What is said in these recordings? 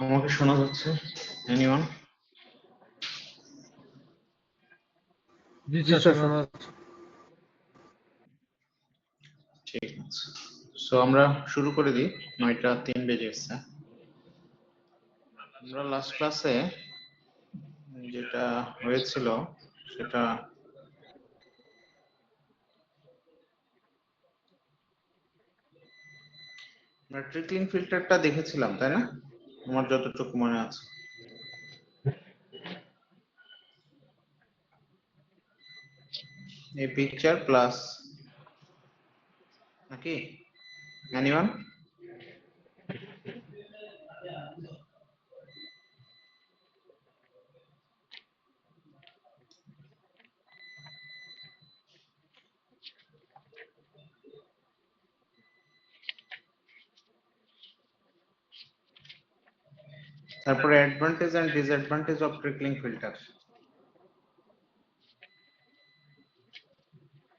আমাকে শোনা যাচ্ছে? এনিওয়ান? জি স্যার, শোনা যাচ্ছে। ঠিক আছে, সো আমরা শুরু করে দিই। 9টা 3 বেজে গেছে। আমরা লাস্ট ক্লাসে যেটা হয়েছিল সেটা আমরা ট্রিকলিং ফিল্টারটা দেখেছিলাম, তাই না? আমার যতটুকু মনে আছে। এই পিকচার প্লাস নাকি এনিওয়ান? তারপরে advantage and disadvantage of trickling filter,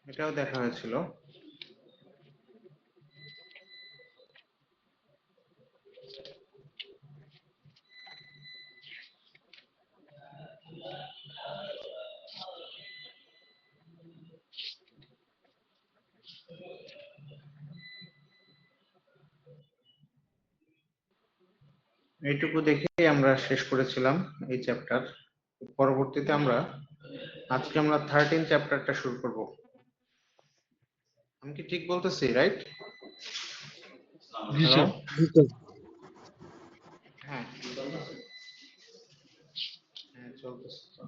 এটাও দেখা হয়েছিল। এইটুকু দেখেই আমরা শেষ করেছিলাম এই চ্যাপ্টার। পরবর্তীতে আজকে আমরা 13 চ্যাপ্টারটা শুরু করব। আমি কি ঠিক বলতেছি, রাইট? জি হ্যালো? স্যার। হ্যাঁ, হ্যাঁ চলতেছে তো।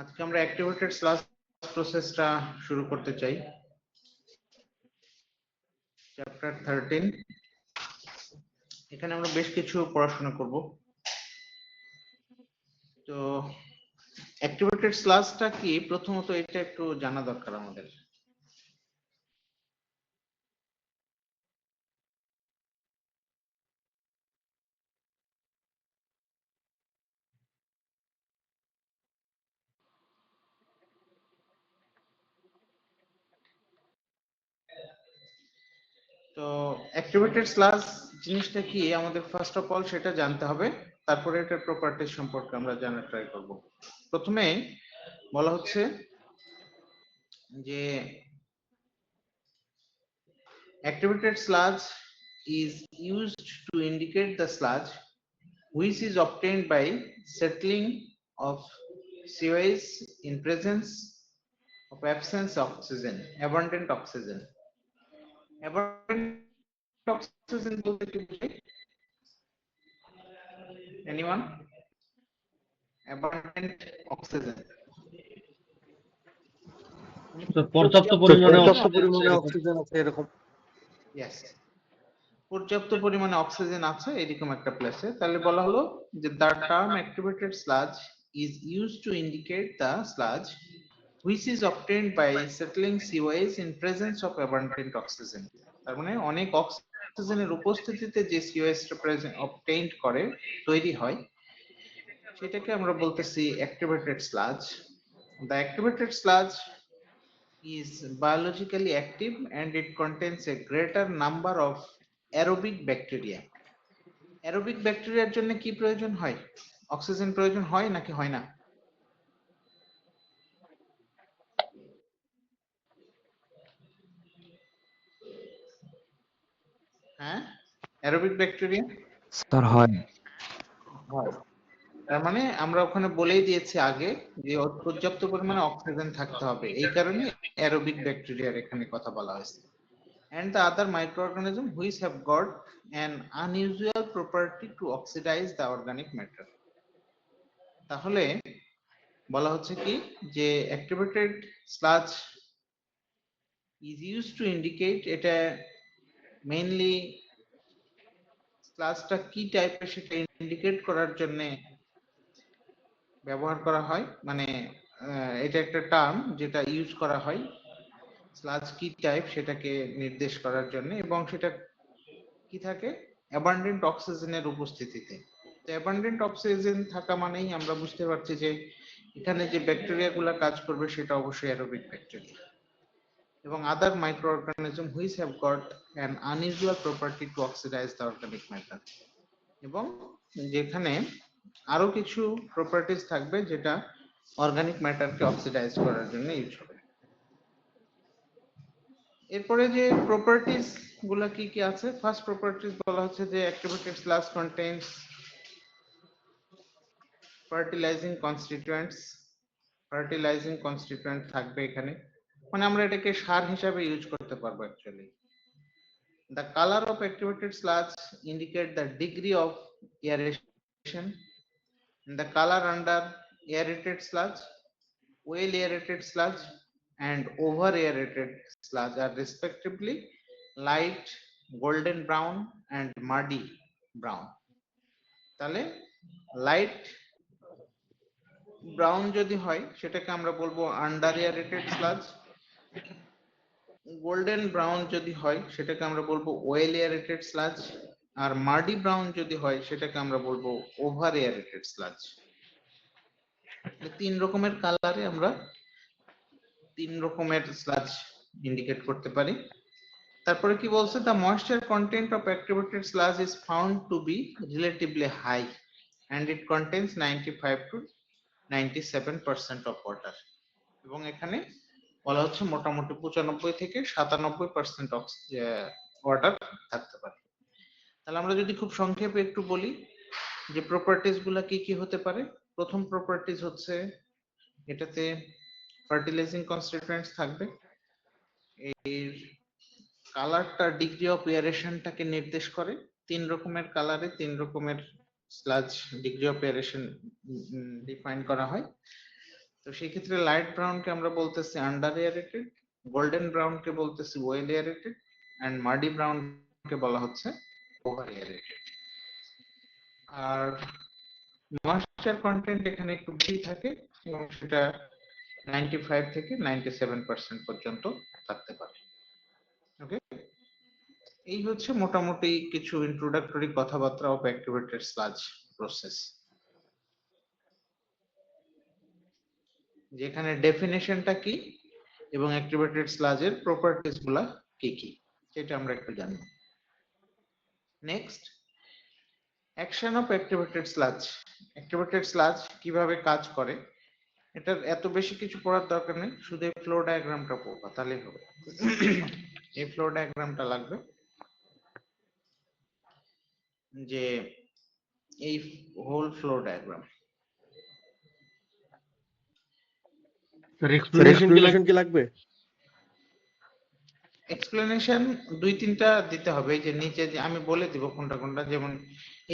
আজকে আমরা অ্যাক্টিভেটেড স্ল্যাশ প্রসেসটা শুরু করতে চাই, চ্যাপ্টার 13। এখানে আমরা বেশ কিছু পড়াশোনা করব। তো অ্যাক্টিভেটেড স্ল্যাশটা কি, প্রথমত এটা একটু জানা দরকার আমাদের। তো অ্যাক্টিভেটেড স্ল্যাশ জিনিসটা কি আমাদের ফার্স্ট অফ অল সেটা জানতে হবে, তারপরে এটার প্রপার্টিজ সম্পর্কে আমরা জানার ট্রাই করব। প্রথমে বলা হচ্ছে যে activated sludge is used to indicate the sludge which is obtained by settling of sewage in presence of absence of oxygen, abundant oxygen. Abundant oxygen বলতে কি বোঝায়? Anyone? Abundant oxygen. স্যার, পর্যাপ্ত পরিমাণে অক্সিজেন আছে এরকম। Yes. পর্যাপ্ত পরিমাণে oxygen আছে এরকম একটা প্লেসে, তাহলে বলা হলো যে the term activated sludge is used to indicate the sludge which is obtained by settling sewage in presence of abundant oxygen. তার মানে অনেক অক্সিজেনের উপস্থিতিতে যে সিওএসটা প্রেজেন্ট অবটেইনড করে, তৈরি হয়, সেটাকে আমরা বলতেছি activated sludge. The activated sludge is biologically active and it contains a greater number of aerobic bacteria. Aerobic ব্যাকটেরিয়ার জন্য কি প্রয়োজন হয়? অক্সিজেন প্রয়োজন হয় নাকি হয় না? হ্যাঁ, অ্যারোবিক ব্যাকটেরিয়া স্যার হয়। হয়। তার মানে আমরা ওখানে বলেই দিয়েছি আগে যে পর্যাপ্ত পরিমাণে অক্সিজেন থাকতে হবে, এই কারণে অ্যারোবিক ব্যাকটেরিয়ার এখানে কথা বলা হয়েছে। And the other microorganism which have got an unusual property to oxidize the organic matter. তাহলে বলা হচ্ছে কি যে activated sludge is used to indicate, এটা মেইনলি স্লাজটা কি টাইপের সেটা ইন্ডিকেট করার জন্য ব্যবহার করা হয়, মানে এটা একটা টার্ম যেটা ইউজ করা হয় স্লাজ কি টাইপ সেটাকে নির্দেশ করার জন্য, এবং সেটা কি থাকে অ্যাবান্ডেন্ট অক্সিজেনের উপস্থিতিতে। তো অ্যাবান্ডেন্ট অক্সিজেন থাকা মানেই আমরা বুঝতে পারছি যে এখানে যে ব্যাকটেরিয়াগুলো কাজ করবে সেটা অবশ্যই অ্যারোবিক ব্যাকটেরিয়া এবং other microorganism which have got an unusual property to oxidize the organic matter. এবং যেখানে আরো কিছু প্রপার্টিজ থাকবে যেটা অর্গানিক ম্যাটারকে অক্সিডাইজ করার জন্য ইউজ হবে। এরপরে যে প্রপার্টিজ গুলা কি কি আছে, ফার্স্ট প্রপার্টিজ বলা হচ্ছে যে activated sludge contains fertilising constituents. Fertilising constituent থাকবে এখানে, মানে আমরা এটাকে সার হিসাবে ইউজ করতে পারবো actually. The color of activated sludge indicate the degree of aeration. The color under aerated sludge, well aerated sludge, and over aerated sludge are respectively light golden brown and muddy brown. তাহলে light brown যদি হয় সেটাকে আমরা বলবো under এয়ারেটেড sludge, golden brown যদি হয় সেটাকে আমরা বলবো ওয়েল এয়ারেটেড স্লাজ, আর মার্ডি ব্রাউন যদি হয় সেটাকে আমরা বলবো ওভার এয়ারেটেড স্লাজ। তিন রকমের কালারে আমরা তিন রকমের স্লাজ ইন্ডিকেট করতে পারি। তারপরে কি বলছে, the moisture content of activated sludge is found to be relatively high and it contains 95 to 97% of water, এবং এখানে বলা হচ্ছে মোটামুটি 95 থেকে 97% ওয়াটার থাকতে পারে। তাহলে আমরা যদি খুব সংক্ষেপে একটু বলি যে প্রপার্টিজ গুলা কি কি হতে পারে। প্রথম প্রপার্টিজ হচ্ছে এটাতে ফার্টিলাইজিং কনস্টিটিউয়েন্টস থাকবে, এর কালারটা ডিগ্রি অফ এয়ারেশনটাকে নির্দেশ করে। তিন রকমের কালারে তিন রকমের sludge degree of aeration define করা হয়। তো সেই ক্ষেত্রে লাইট ব্রাউনকে আমরা বলতেছি আন্ডার এয়ারেটেড, গোল্ডেন ব্রাউনকে বলতেছি ওয়েল এয়ারেটেড, এন্ড মার্ডি ব্রাউনকে বলা হচ্ছে ওভার এয়ারেটেড। আর ময়েশ্চার কন্টেন্ট এখানে একটু বেশি থাকে এবং সেটা 95 থেকে 97% পর্যন্ত থাকতে পারে। ওকে, এই হচ্ছে মোটামুটি কিছু ইন্ট্রোডাক্টরি কথাবার্তা অফ অ্যাক্টিভেটেড স্লাজ প্রসেস, যেখানে ডেফিনেশনটা কি এবং অ্যাক্টিভেটেড স্লাজের প্রপার্টিজ গুলা কি কি সেটা আমরা একটু জানব। Next, action of activated sludge. Activated sludge কিভাবে কাজ করে এটার এত বেশি কিছু পড়ার দরকার নেই, শুধু এই ফ্লো ডায়াগ্রামটা পড়বা তাহলেই হবে। এই ফ্লো ডায়াগ্রামটা লাগবে, যে এই whole flow diagram. Sir explanation কি লাগবে? এক্সপ্লেনেশন দুই তিনটা দিতে হবে, এই যে নিচে যে আমি বলে দিব কোনটা কোনটা, যেমন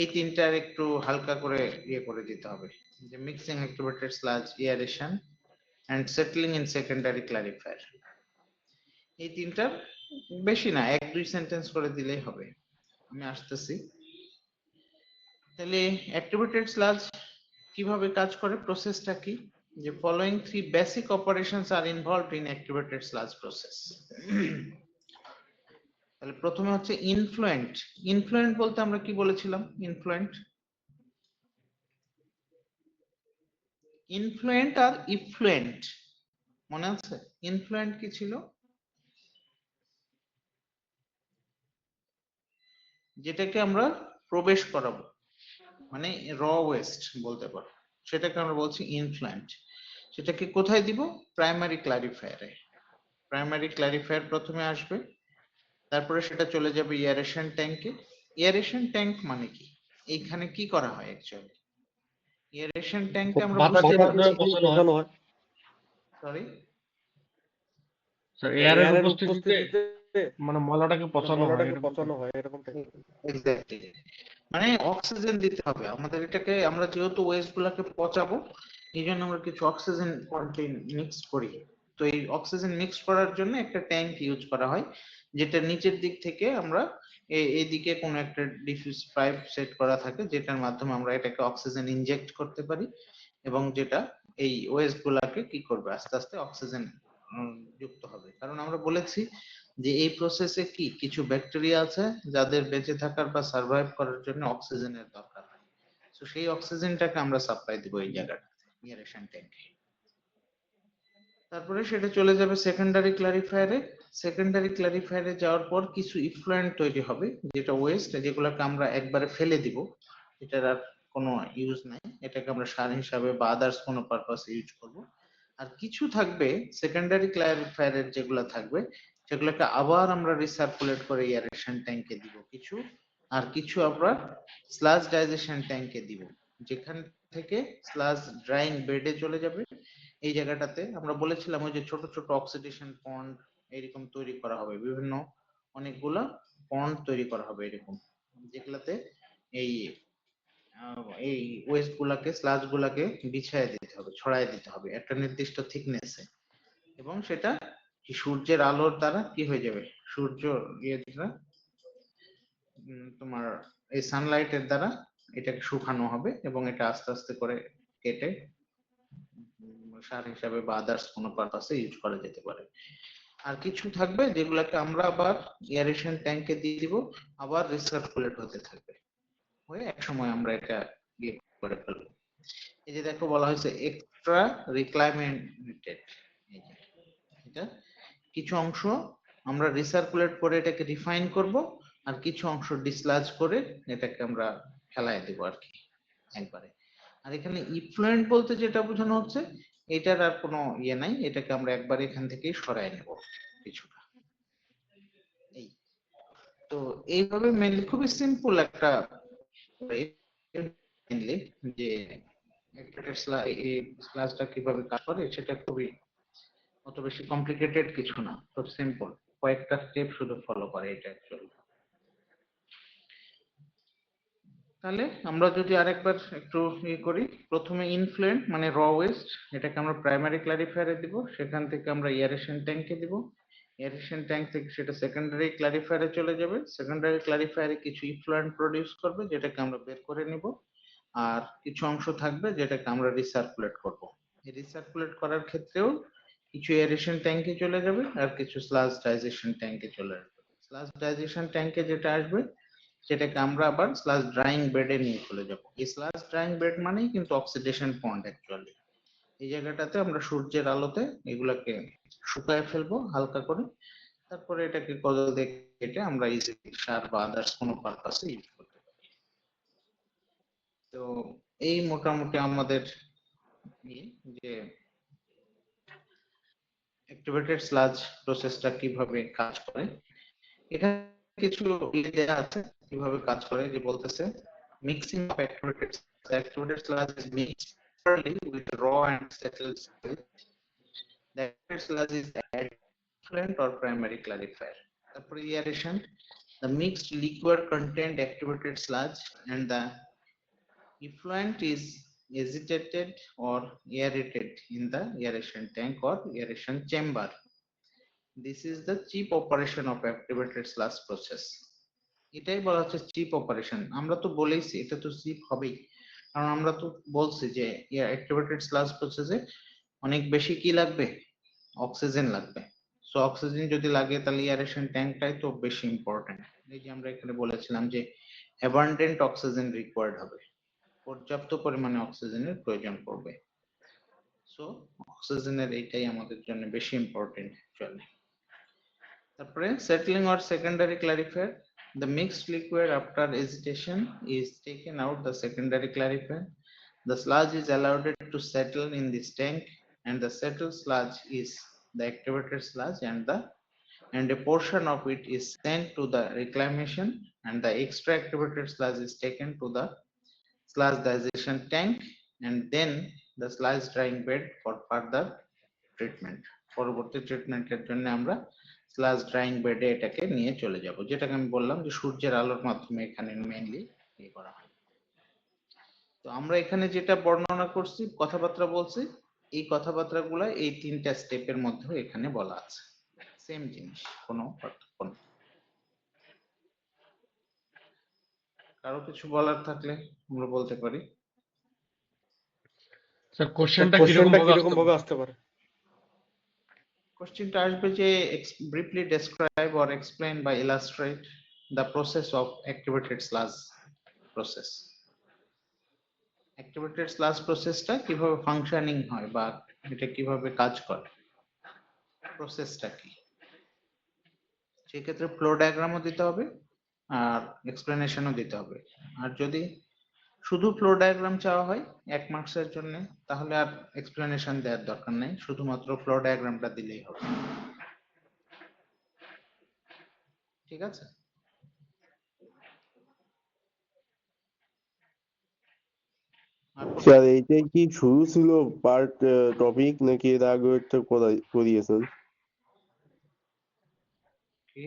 এই তিনটার একটু হালকা করে ইয়ে করে দিতে হবে, যে mixing activated sludge, aeration and settling in secondary clarifier. এই তিনটার বেশি না, এক দুই সেন্টেন্স করে দিলেই হবে। আমি আসতেছি। তাহলে অ্যাক্টিভেটেড স্লাজ কিভাবে কাজ করে, প্রসেসটা কি, যে following three basic operations R involved in activated sludge process. তাহলে প্রথমে হচ্ছে ইনফ্লুয়েন্ট। ইনফ্লুয়েন্ট বলতে আমরা কি বলেছিলাম? ইনফ্লুয়েন্ট ইনফ্লুয়েন্ট আর ইফ্লুয়েন্ট মনে আছে? ইনফ্লুয়েন্ট কি ছিল? যেটাকে আমরা প্রবেশ করাবো, মানে র ওয়েস্ট বলতে পারো, সেটাকে আমরা বলছি ইনফ্লুয়েন্ট। সেটাকে কোথায় দিব? প্রাইমারি ক্লারিফায়ারে। প্রাইমারি ক্লারিফায়ার প্রথমে আসবে, তারপরে সেটা চলে যাবে এয়ারেশন ট্যাঙ্কে। এয়ারেশন ট্যাঙ্ক মানে কি, এইখানে কি করা হয় অ্যাকচুয়ালি? এয়ারেশন ট্যাঙ্কে আমরা বুঝতে পারছি, বোঝানো হয়। সরি স্যার এয়ারের উপস্থিতিতে মানে ময়লাটাকে পচানো হয় এরকম টাইপের। এক্স্যাক্টলি, মানে অক্সিজেন দিতে হবে আমাদের এটাকে। আমরা যেহেতু ওয়েস্ট গুলাকে পচাবো এই জন্য আমরা কিছু অক্সিজেন কন্টেইন মিক্স করি। তো এই অক্সিজেন মিক্স করার জন্য একটা ট্যাঙ্ক ইউজ করা হয়, যেটা নিচের দিক থেকে আমরা এইদিকে কোনো একটা ডিফিউজ পাইপ সেট করা থাকে, যেটার মাধ্যমে আমরা এটাকে অক্সিজেন ইনজেক্ট করতে পারি, এবং যেটা এই ওয়েস্ট গুলাকে কি করবে, আস্তে আস্তে অক্সিজেন যুক্ত হবে। কারণ আমরা বলেছি যে এই প্রসেসে কি কিছু ব্যাকটেরিয়া আছে যাদের বেঁচে থাকার বা সার্ভাইভ করার জন্য অক্সিজেনের দরকার হয়। তো সেই অক্সিজেনটাকে আমরা সাপ্লাই দিব এই জায়গাটাতে, এয়ারেশন ট্যাঙ্কে। তারপরে সেটা চলে যাবে সেকেন্ডারি ক্লারিফায়ারে। সেকেন্ডারি ক্লারিফায়ারে যাওয়ার পর কিছু ইফ্লুয়েন্ট তৈরি হবে, যেটা ওয়েস্ট, যেগুলোকে আমরা একবারে ফেলে দিব। এটার আর কোনো ইউজ নাই, এটাকে আমরা সার হিসাবে বা আদার্স কোনো পারপাসে ইউজ করব। আর কিছু থাকবে সেকেন্ডারি ক্লারিফায়ারের, যেগুলো থাকবে সেগুলোকে আবার আমরা রিসার্কুলেট করে এয়ারেশন ট্যাঙ্কে দিব কিছু, আর কিছু আমরা স্লাজ ডাইজেশন ট্যাঙ্কে দিব, যেখান থেকে স্লাজ ড্রাইং বেডে চলে যাবে। এই জায়গাটাতে আমরা বলেছিলাম ওই যে ছোট ছোট অক্সিডেশন পন্ড এরকম তৈরি করা হবে, বিভিন্ন অনেকগুলা পন্ড তৈরি করা হবে এরকম, যেগুলাতে এই এই ওয়েস্ট গুলাকে, স্লাজ গুলাকে বিছায় দিতে হবে, ছড়ায় দিতে হবে একটা নির্দিষ্ট থিকনেসে, এবং সেটা কি সূর্যের আলোর দ্বারা কি হয়ে যাবে, সূর্য ইয়ে দ্বারা তোমার এই সানলাইটের দ্বারা এটাকে শুকানো হবে, এবং এটা আস্তে আস্তে করে কেটে সার হিসাবে বা আদার্স কোনো পারপাসে ইউজ করা যেতে পারে। আর কিছু থাকবে যেগুলোকে আমরা আবার এয়ারেশন ট্যাঙ্কে দিয়ে দিব, আবার রিসার্কুলেট হতে থাকবে, হয়ে এক সময় আমরা এটা ইয়ে করে ফেলবো। এই যে দেখো বলা হয়েছে এক্সট্রা রিক্লাইমেন্টেড, এই যে এটা কিছু অংশ আমরা রিসার্কুলেট করে এটাকে রিফাইন করব, আর কিছু অংশ ডিসলাজ করে এটাকে আমরা ফেলায় দেবো আর কি একবারে। আর এখানে ইফ্লুয়েন্ট বলতে যেটা বোঝানো হচ্ছে, এটার আর কোনো ইয়ে নাই, এটাকে আমরা একবার এখান থেকেই সরাই নেব কিছুটা। এই তো এইভাবে মেনলি খুবই সিম্পল একটা মেনলি যে ক্লাসটা কিভাবে কাজ করে সেটা খুবই অত বেশি কমপ্লিকেটেড কিছু না, খুব সিম্পল, কয়েকটা স্টেপ শুধু ফলো করে এটা অ্যাকচুয়ালি। তাহলে আমরা যদি আরেকবার একটু ইয়ে করি, প্রথমে ইনফ্লুয়েন্ট মানে র ওয়েস্ট, এটাকে আমরা প্রাইমারি ক্লারিফায়ারে দিব, সেখান থেকে আমরা এয়ারেশন ট্যাঙ্কে দিব, এয়ারেশন ট্যাঙ্ক থেকে সেটা সেকেন্ডারি ক্লারিফায়ারে চলে যাবে, সেকেন্ডারি ক্লারিফায়ারে কিছু ইফ্লুয়েন্ট প্রডিউস করবে যেটাকে আমরা বের করে নিব, আর কিছু অংশ থাকবে যেটাকে আমরা রিসার্কুলেট করব। এই রিসার্কুলেট করার ক্ষেত্রেও কিছু এয়ারেশন ট্যাঙ্কে চলে যাবে আর কিছু স্লাজ ডাইজেশন ট্যাঙ্কে চলে আসবে। স্লাজ ডাইজেশন ট্যাঙ্কে যেটা আসবে সেটাকে আমরা আবার স্লাজ ড্রাইং বেডে নিয়ে চলে যাব। এই স্লাজ ড্রাইং বেড মানেই কিন্তু অক্সিডেশন পয়েন্ট অ্যাকচুয়ালি। এই জায়গাটাতে আমরা সূর্যের আলোতে এগুলাকে শুকায় ফেলবো হালকা করে, তারপরে এটাকে কদল দিয়ে কেটে আমরা ইজিলি সার বা আদার্স কোনো পারপাসে ইউজ করতে পারি। তো এই মোটামুটি আমাদের যে অ্যাক্টিভেটেড স্লাজ প্রসেসটা কিভাবে কাজ করে, এখানে কিছু দেয়া আছে কিভাবে কাজ করে, যে বলতেছে mixing of activated sludge is mixed thoroughly with raw and settled sludge. The activated sludge is added effluent or primary clarifier. তারপরে aeration, the mixed liquid contained activated sludge and the effluent is agitated or aerated in the aeration tank or aeration chamber. This is the chief operation of activated sludge process. এটাই বলা হচ্ছে chip operation. আমরা তো বলেইছি এটা তো chip হবেই, কারণ আমরা তো বলছি যে অ্যাক্টিভেটেড স্লাজ প্রসেসে অনেক বেশি কি লাগবে, অক্সিজেন লাগবে। সো অক্সিজেন যদি লাগে তাহলে এয়ারেশন ট্যাঙ্কটাই তো বেশি ইম্পর্টেন্ট। এই যে আমরা এখানে বলেছিলাম যে অ্যাবান্ডেন্ট অক্সিজেন রিকোয়ার্ড হবে, পর্যাপ্ত পরিমাণে অক্সিজেনের প্রয়োজন পড়বে। সো অক্সিজেনের এইটাই আমাদের জন্য বেশি ইম্পর্টেন্ট অ্যাকচুয়ালি। তারপরে settling or secondary clarifier, the mixed liquid after agitation is taken out the secondary clarifier. The sludge is allowed to settle in this tank, and the settled sludge is the activated sludge, and a portion of it is sent to the reclamation, and the extra activated sludge is taken to the sludge digestion tank, and then the sludge drying bed for further treatment. পরবর্তী ট্রিটমেন্টের জন্য আমরা sludge drawing বেডে এটাকে নিয়ে চলে যাব, যেটাকে আমি বললাম যে সূর্যের আলোর মাধ্যমে এখানে মেইনলি ইয়ে করা হয়। তো আমরা এখানে যেটা বর্ণনা করছি, কথাবার্তা বলছি, এই কথাবার্তাগুলো এই তিনটা স্টেপের মধ্যে এখানে বলা আছে, সেম জিনিস, কোনো পার্থক্য নেই। কারো কিছু বলার থাকলে আমরা বলতে পারি। স্যার কোশ্চেনটা কোশ্চেনটা কিরকম কিরকম ভাবে ভাবে আসতে পারে? কোশ্চেনটা আসবে যে briefly describe or explain by illustrate the process of activated sludge process. Activated sludge প্রসেসটা কিভাবে ফাংশনিং হয় বা এটা কিভাবে কাজ করে, প্রসেসটা কি, সেক্ষেত্রে ফ্লো ডায়াগ্রামও দিতে হবে আর এক্সপ্লেনেশনও দিতে হবে। আর যদি শুধু ফ্লো ডায়াগ্রাম চাওয়া হয় 1 মার্কসের জন্য, তাহলে আর এক্সপ্লেনেশন দেওয়ার দরকার নেই, শুধুমাত্র ফ্লো ডায়াগ্রামটা দিলেই হবে। ঠিক আছে? আর স্যার এইটাই কি শুরু ছিল পার্ট টপিক নাকি এর আগে একটা করিয়েছেন? কি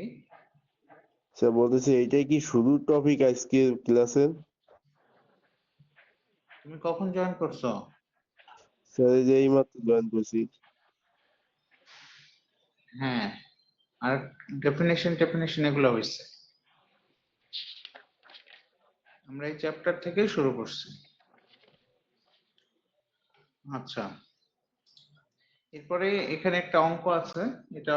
স্যার বলতেছি এইটাই কি শুরুর টপিক আজকের ক্লাসের? তুমি কখন জয়েন করছো? স্যার এই যে এইমাত্র জয়েন করছি। হ্যাঁ, আর ডেফিনেশন এগুলো হয়েছে, আমরা এই চ্যাপ্টার থেকে শুরু করছি। আচ্ছা, এরপরে এখানে একটা অঙ্ক আছে, এটা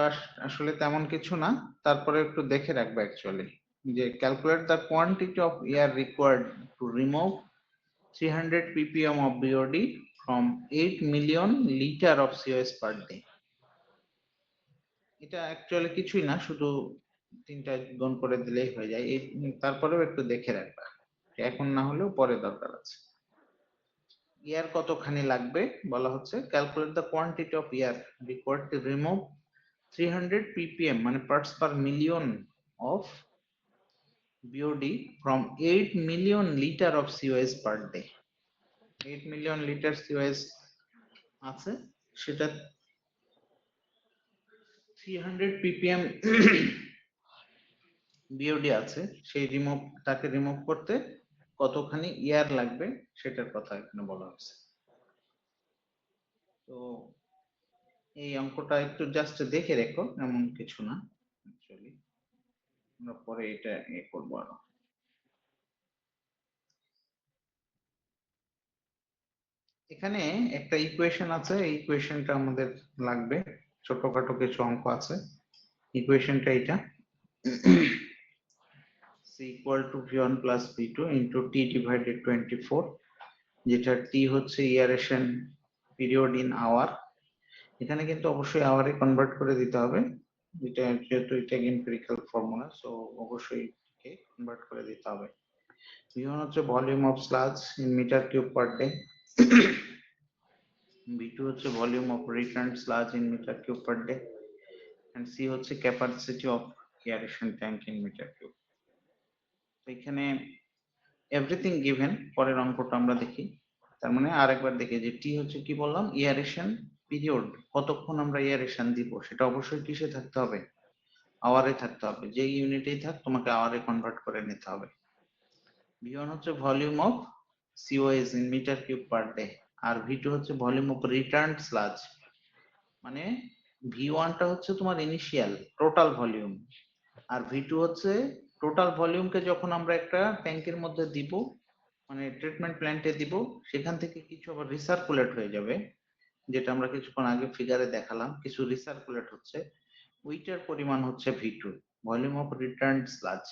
আসলে তেমন কিছু না, তারপরে একটু দেখে রাখবে অ্যাকচুয়ালি, যে calculate the quantity of air required to remove 300 ppm of BOD from 8 million liter of COS per day. এটা অ্যাকচুয়ালি কিছুই না, শুধু তিনটা গুণ করে দিলেই হয়ে যায়। তারপরেও একটু দেখে রাখবা, এখন না হলেও পরে দরকার আছে। এয়ার কতখানি লাগবে বলা হচ্ছে, calculate the quantity of air required to remove 300 ppm মানে parts per million of BOD from 8 million liter of COS per day. 8 million litre COS আছে, সেটা 300 ppm BOD আছে, সেই তাকে রিমুভ করতে কতখানি এয়ার লাগবে সেটার কথা এখানে বলা হয়েছে। তো এই অঙ্কটা একটু জাস্ট দেখে রেখো, এমন কিছু না অ্যাকচুয়ালি, আমরা পরে এটা করবো আরো। এখানে একটা ইকুয়েশন আছে, এই ইকুয়েশনটা আমাদের লাগবে, ছোটখাটো কিছু অঙ্ক আছে। ইকুয়েশনটা এটা c equal to v1 plus v2 into t divided 24, যেটা t হচ্ছে ইয়ারেশন পিরিয়ড ইন আওয়ার, এখানে কিন্তু অবশ্যই আওয়ারে কনভার্ট করে দিতে হবে, এটা যেহেতু এটা এমপিরিক্যাল ফর্মুলা, সো অবশ্যই কনভার্ট করে দিতে হবে। v1 হচ্ছে volume of sludge in metre cube per day, v2 হচ্ছে volume of return sludge in metre cube per day, and c হচ্ছে capacity of aeration tank in metre cube. এখানে everything given, পরের অঙ্কটা আমরা দেখি। তার মানে আরেকবার দেখি যে টি হচ্ছে কি বললাম, এয়ারেশন পিরিয়ড, কতক্ষণ আমরা এয়ারেশন দিব সেটা অবশ্যই কিসে থাকতে হবে, আওয়ারে থাকতে হবে, যে ইউনিটেই থাক তোমাকে আওয়ারে কনভার্ট করে নিতে হবে। v1 হচ্ছে volume of COS in metre cube per day, আর v2 হচ্ছে ভলিউম অফ রিটার্ন স্লাজ, মানে v1 টা হচ্ছে তোমার ইনিশিয়াল টোটাল ভলিউম, আর v2 হচ্ছে টোটাল ভলিউমকে যখন আমরা একটা ট্যাঙ্কের মধ্যে দিব, মানে ট্রিটমেন্ট প্ল্যান্টে দিব, সেখান থেকে কিছু আবার রিসার্কুলেট হয়ে যাবে, যেটা আমরা কিছুক্ষণ আগে ফিগারে দেখালাম, কিছু রিসার্কুলেট হচ্ছে, ওইটার পরিমাণ হচ্ছে v2 volume of return sludge,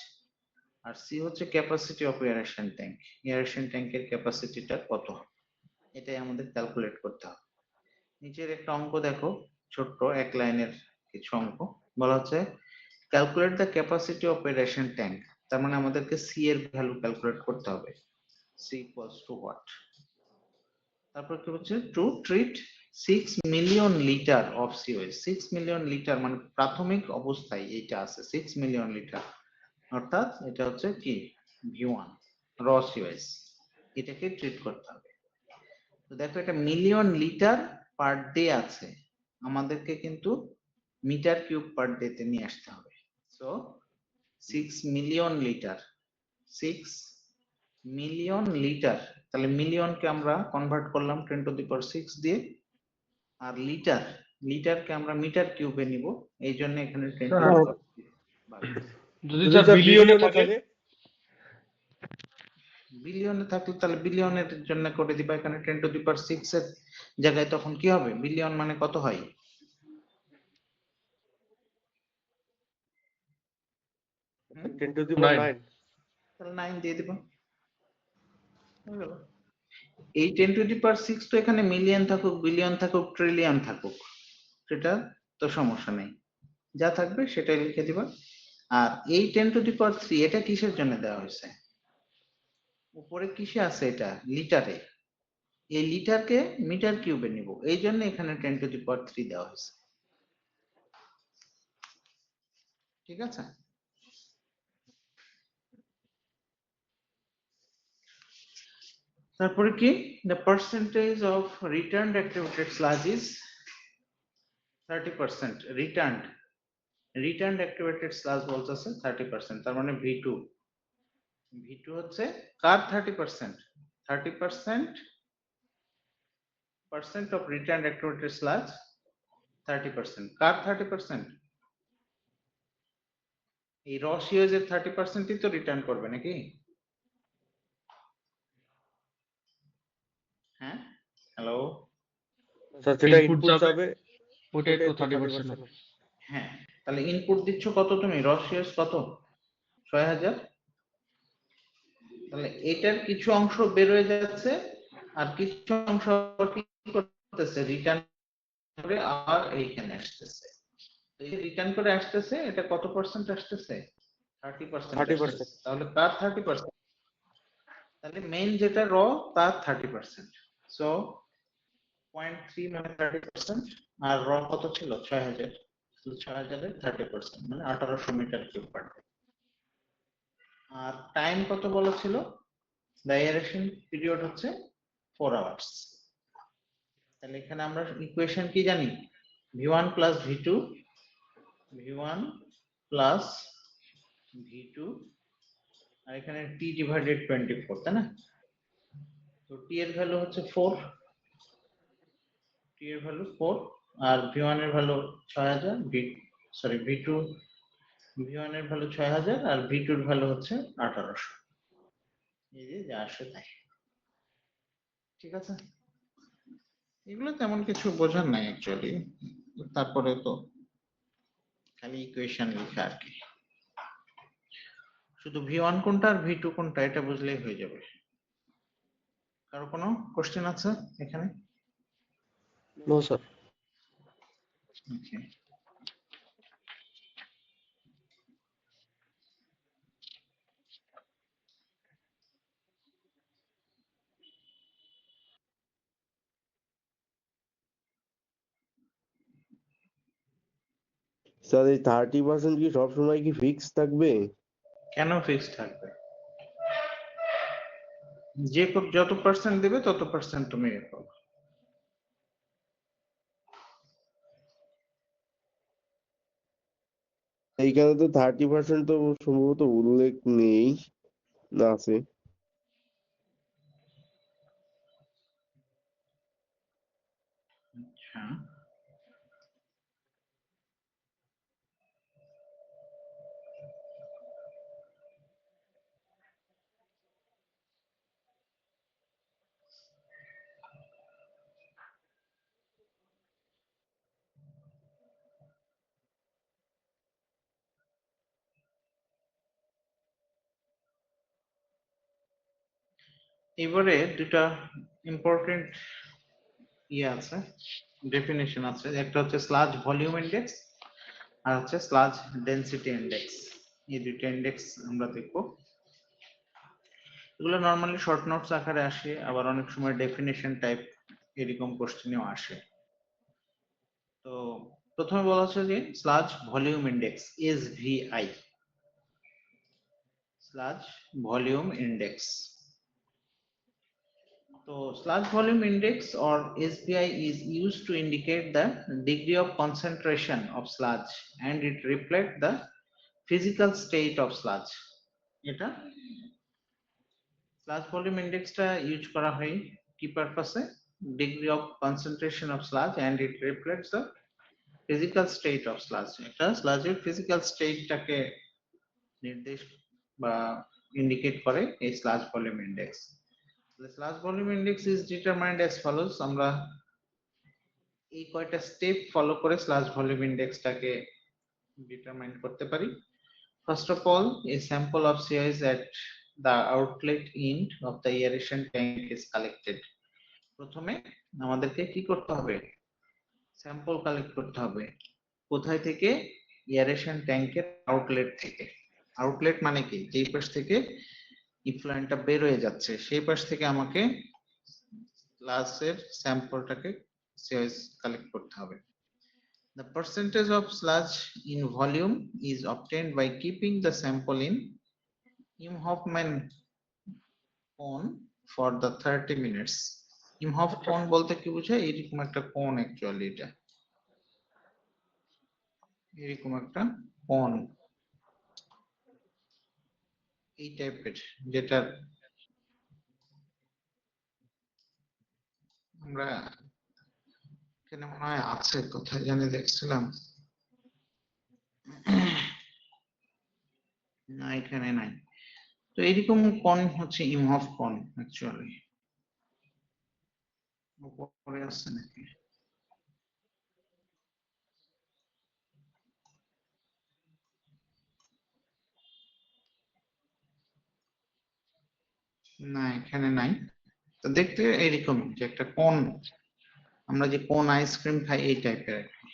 আর c হচ্ছে capacity of aeration tank, aeration ট্যাঙ্কের ক্যাপাসিটিটা কত, এটাই আমাদের ক্যালকুলেট করতে হবে। নিচের একটা অঙ্ক দেখো, ছোট্ট এক লাইনের কিছু অঙ্ক, বলা হচ্ছে calculate the capacity of aeration tank, তার মানে আমাদেরকে c এর ভ্যালু ক্যালকুলেট করতে হবে, c equals to what, তারপর কি হচ্ছে to treat 6 million litre of COS, 6 million litre মানে প্রাথমিক অবস্থায় এইটা আছে 6 মিলিয়ন লিটার, অর্থাৎ এটা হচ্ছে কি v1 র COS, এটাকে ট্রিট করতে হবে। তো দেখো এটা মিলিয়ন লিটার পার ডে আছে, আমাদেরকে কিন্তু মিটার কিউব পার ডে তে নিয়ে আসতে হবে, so 6 million litre, 6 million litre, তাহলে মিলিয়নকে আমরা কনভার্ট করলাম 10 টু দি পাওয়ার 6 দিয়ে, আর লিটারকে আমরা মিটার কিউবে নিব, এই জন্য এখানে 10 টু দি স্যার, পাওয়ার 6 যদি যদি স্যার স্যার বিলিয়নে বিলিয়নে থাকে, থাকে বিলিয়নে থাকলে তাহলে বিলিয়নের জন্য করে দিবা, এখানে 10 টু দি পাওয়ার 6 এর জায়গায় তখন কি হবে, বিলিয়ন মানে কত হয়, হুম? 10 to the power 9 9। তাহলে 9 দিয়ে দিবা, হয়ে গেল। এই 10 টু দি পাওয়ার 6 তো এখানে মিলিয়ন থাকুক, বিলিয়ন থাকুক, ট্রিলিয়ন থাকুক, সেটা তো সমস্যা নেই, যা থাকবে সেটাই লিখে দিবা। আর এই 10 টু দি পাওয়ার 3 এটা কিসের জন্য দেওয়া হয়েছে, উপরে কিসে আছে এটা লিটারে, এই লিটারকে মিটার কিউবে নিব, এই জন্য এখানে 10⁻³ দেওয়া হয়েছে। ঠিক আছে, তারপরে কি, the percentage of returned activated sludge is 30%, returned activated sludge বলতেছে 30%, তার মানে V2 হচ্ছে কার 30%, 30% of returned activated sludge 30%, কার 30%, এই রস ইউজের 30%ই তো রিটার্ন করবে নাকি? হ্যাঁ, হ্যালো, স্যার যেটা Input ইনপুট যাবে, যাবে ওটাই তো ওটাই তো 30%। 30%। হ্যাঁ, তাহলে ইনপুট দিচ্ছ কত তুমি, রস ইউজ কত, 6000, তাহলে এটার কিছু অংশ বের হয়ে যাচ্ছে আর কিছু অংশ কি করতেছে, রিটার্ন করে আর এইখানে আসতেছে। তো এই রিটার্ন করে আসতেছে, এটা কত পার্সেন্ট আসতেছে, 30% 30%। আসতেছে। তাহলে তার 30%, তাহলে মেইন যেটা র তার 30%, সো 0.3 মানে 30%, আর র কত ছিল 6000, 6000 এর 30% মানে 1800 মিটার কিউব পার ডে। আর টাইম কত বলা ছিল, the aeration period হচ্ছে 4 hours। তাহলে এখানে আমরা ইকুয়েশন কি জানি, v1 plus v2, v1 plus v2, আর এখানে t divided 24, তাই না? তো t এর ভ্যালু হচ্ছে 4, t এর ভ্যালু 4, আর v1 এর ভ্যালু 6000, v2 v1 এর ভ্যালু 6000 আর v2 এর ভ্যালু হচ্ছে 1800, এই যে যা আসে তাই। ঠিক আছে, এগুলো তেমন কিছু বোঝার নাই অ্যাকচুয়ালি, তারপরে তো খালি ইকুয়েশন লেখা আর কি, শুধু v1 কোনটা আর v2 কোনটা এটা বুঝলেই হয়ে যাবে। কারো কোনো কোশ্চেন আছে এখানে? No sir. ওকে, স্যার এই 30% কি সবসময় কি ফিক্স থাকবে? কেন ফিক্স থাকবে, যে যত পার্সেন্ট দেবে তত পার্সেন্ট তুমি পাবে। এইখানে তো 30% তো সম্ভবত উল্লেখ নেই, না আছে? আচ্ছা, এবারে দুটা ইম্পর্টেন্ট ইয়ে আছে, ডেফিনেশন আছে, একটা হচ্ছে স্লাজ ভলিউম ইন্ডেক্স আর হচ্ছে স্লাজ ডেনসিটি ইন্ডেক্স। এই দুইটা ইন্ডেক্স আমরা দেখব। এগুলো নরমালি শর্ট নোটস আকারে আসে, আবার অনেক সময় ডেফিনেশন টাইপ এরকম কোশ্চেনেও আসে। তো প্রথমে বলা হচ্ছে যে sludge volume index, SVI, sludge volume index. So sludge volume index or SVI is used to indicate the degree of concentration of sludge and it reflects the physical state of sludge. এটা sludge volume index টা use করা হয় কি পারপাসে, degree of concentration of sludge and it reflects the physical state of sludge। এটা sludge এর physical state টাকে নির্দেশ বা ইন্ডিকেট করে এই sludge volume index। The sludge volume index is determined as follows, আমরা এই কয়টা স্টেপ ফলো করে স্লাজ ভলিউম ইন্ডেক্সটাকে ডিটারমাইন করতে পারি। First of all, a sample of CIs at the outlet end of the aeration tank is collected। প্রথমে আমাদেরকে কি করতে হবে, স্যাম্পল কালেক্ট করতে হবে। কোথায় থেকে, এয়ারেশন ট্যাঙ্কের আউটলেট থেকে। আউটলেট মানে কি, যেই পাশ থেকে ইফ্লুয়েন্টটা বের হয়ে যাচ্ছে সেই পাশ থেকে আমাকে গ্লাসের স্যাম্পলটাকে কালেক্ট করতে হবে। The percentage of sludge in volume is obtained by keeping the sample in Imhoffman cone for the 30 minutes. Imhoff cone বলতে কি বোঝায়? এরকম একটা কোন অ্যাকচুয়ালি, এটা এরকম একটা কোন এই টাইপের, যেটা আমরা এখানে মনে হয় আছে, কোথায় জানি দেখছিলাম, না এখানে নাই। তো এরকম কোন হচ্ছে ইমহফ কোন অ্যাকচুয়ালি, উপরে আছে নাকি? না এখানে নাই। তো দেখতে এইরকম যে একটা কোন, আমরা যে কোন আইসক্রিম খাই এই টাইপের আর কি।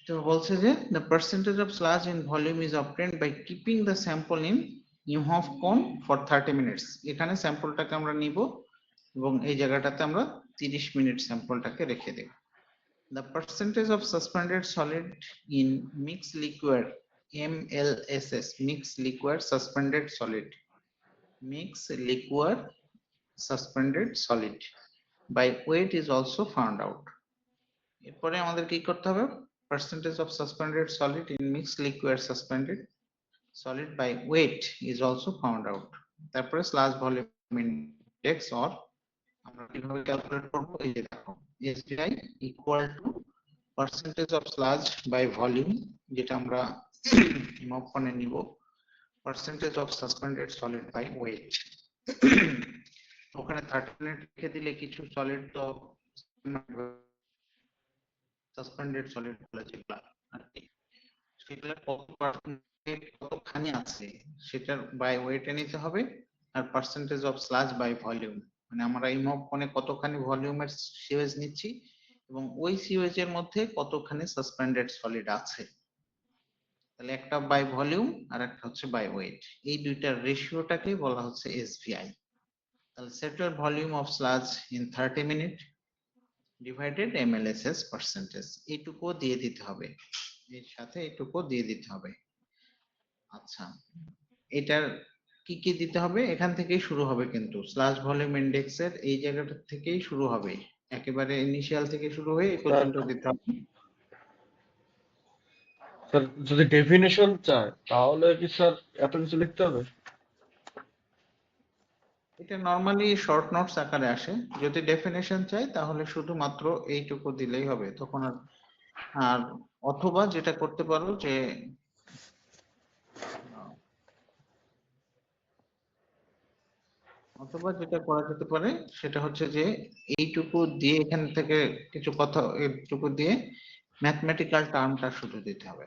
তো বলছে যে the percentage of sludge in volume is obtained by keeping the sample in Imhoff cone for 30 minutes. এখানে স্যাম্পলটাকে আমরা নিব এবং এই জায়গাটাতে আমরা 30 মিনিট স্যাম্পলটাকে রেখে দেব। The percentage of suspended solid in mixed liquid MLSS, mixed liquid suspended solid, mixed liquid suspended solid by weight is also found out. এরপরে আমাদের কি করতে হবে? Percentage of suspended solid in mixed liquid suspended solid by weight is also found out. তারপরে sludge volume index or আমরা কিভাবে calculate করব? এই যে দেখো, SVI equal to percentage of sludge by volume, যেটা আমরা মপনে নিব, percentage of suspended solid by weight। ওখানে 30 মিনিট রেখে দিলে কিছু সলিড তো সাসপেন্ডেড সলিড বলে যেগুলা আর কি, সেগুলা কতখানি আছে সেটার বাই ওয়েটে নিতে হবে, আর percentage of sludge by volume, মানে আমরা এই মপনে কতখানি ভলিউমের সিওয়েজ নিচ্ছি এবং ওই সিওয়েজ এর মধ্যে কতখানি সাসপেন্ডেড সলিড আছে। তাহলে একটা বাই ভলিউম আর একটা হচ্ছে বাই ওয়েট, এই দুইটার রেশিওটাকে বলা হচ্ছে এসভিআই। তাহলে set your volume of sludge in 30 minute divided MLSS percentage, এইটুকু দিয়ে দিতে হবে, এর সাথে এইটুকু দিয়ে দিতে হবে। আচ্ছা, এটার কি কি দিতে হবে? এখান থেকেই শুরু হবে, কিন্তু স্লাজ ভলিউম ইন্ডেক্সের এই জায়গাটা থেকেই শুরু হবে, একেবারে ইনিশিয়াল থেকে শুরু হয়ে এই পর্যন্ত দিতে হবে। স্যার যদি ডেফিনেশন চায় তাহলে কি স্যার এত কিছু লিখতে হবে? এটা নরমালি শর্ট নোটস আকারে আসে, যদি ডেফিনেশন চাই তাহলে শুধুমাত্র এইটুকু দিলেই হবে তখন। আর অথবা যেটা করতে পারো যে অথবা যেটা করা যেতে পারে সেটা হচ্ছে যে এইটুকু দিয়ে এখান থেকে কিছু কথা, এইটুকু দিয়ে ম্যাথমেটিক্যাল টার্মটা শুধু দিতে হবে,